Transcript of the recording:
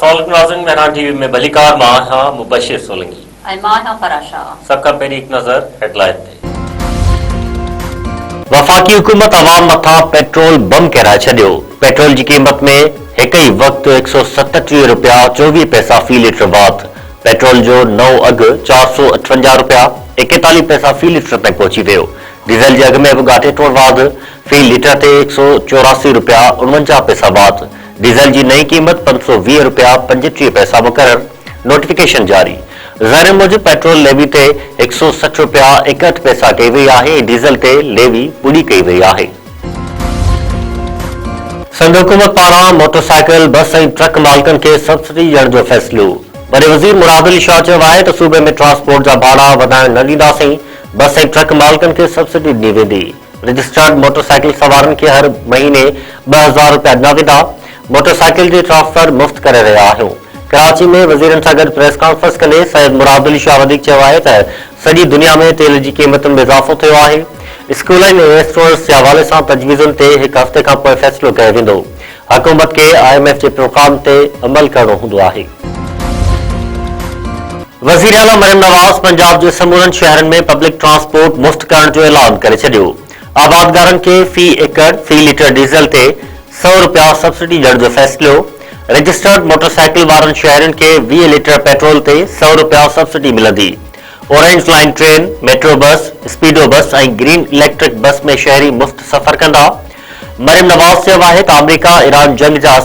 अस्सलाम नाज़रीन, मेहरान टीवी में भलीकार मां मुबशिर सोलंकी ऐं मां आहियां फराशा। सब खां पहिरीं हिकु नज़र हेडलाइन ते। वफ़ाक़ी हुकूमत अवाम मथां पेट्रोल बम किराए छॾियो। पेट्रोल जी क़ीमत में हिक ई वक़्तु 137 रुपया 24 पैसा फी लीटर वाधि। पेट्रोल जो नओं अघु 458 रुपया 41 पैसा फी लीटर ताईं पहुची वियो। डीज़ल जे अघ में बि ॻाटे वाधि, फी लीटर ते 184 रुपया 49 पैसा वाधि। डीज़ल जी नई क़ीमत 520 रुपया 35 पैसा मुक़रर। नोटिफिकेशन जारी। ज़र मूजिब पेट्रोल लेवी ते 160 रुपया 61 पैसा कई वई आहे। डीज़ल ते लेवी पूरी कई वई आहे। सिंध हुकूमत पारां मोटरसाइकिल, बस ऐं ट्रक मालिकनि खे सब्सिडी ॾियण जो फ़ैसिलो। वरी वज़ीर मुराद अली शाह चयो आहे त सूबे में ट्रांसपोर्ट जा भाड़ा वधाइण न ॾींदासीं। बस ऐं ट्रक मालिकनि खे सब्सिडी ॾिनी वेंदी। रजिस्टर्ड मोटरसाइकिल सवारनि खे हर महीने 2000 रुपया ॾिना वेंदा। मोटरसाइकिल जे ट्रांसफर मुफ़्त करे रहिया आहियूं। कराची में वज़ीरनि सां गॾु प्रेस कॉन्फ्रेंस कंदे सैयद मुराद अली शाह वधीक चयो आहे त सॼी दुनिया में तेल जी क़ीमतुनि में इज़ाफ़ो थियो आहे। स्कूलनि ऐं रेस्टोरेंट्स जे हवाले सां तजवीज़ुनि ते हिकु हफ़्ते खां पोइ फ़ैसिलो कयो वेंदो। हुकूमत खे IMF जे प्रोग्राम ते अमल करणो हूंदो आहे। वज़ीर आला मरियम नवाज़ पंजाब जे समूरनि शहरनि में पब्लिक ट्रांसपोर्ट मुफ़्त करण जो ऐलान करे छॾियो। आबादगारनि खे फी एकड़ फी लीटर डीज़ल ते 100 रुपया सब्सिडी ॾियण जो फ़ैसिलो। रजिस्टर्ड मोटरसाइकिल वारनि शहरनि खे 20 लीटर पेट्रोल ते 100 रुपया सब्सिडी मिलंदी। Orange line train, metro bus, speedo bus ऐं ग्रीन इलेक्ट्रिक बस में शहरी मुफ़्त सफ़र कंदा। मरियम नवाज़ चयो आहे त अमेरिका ईरान जंग जा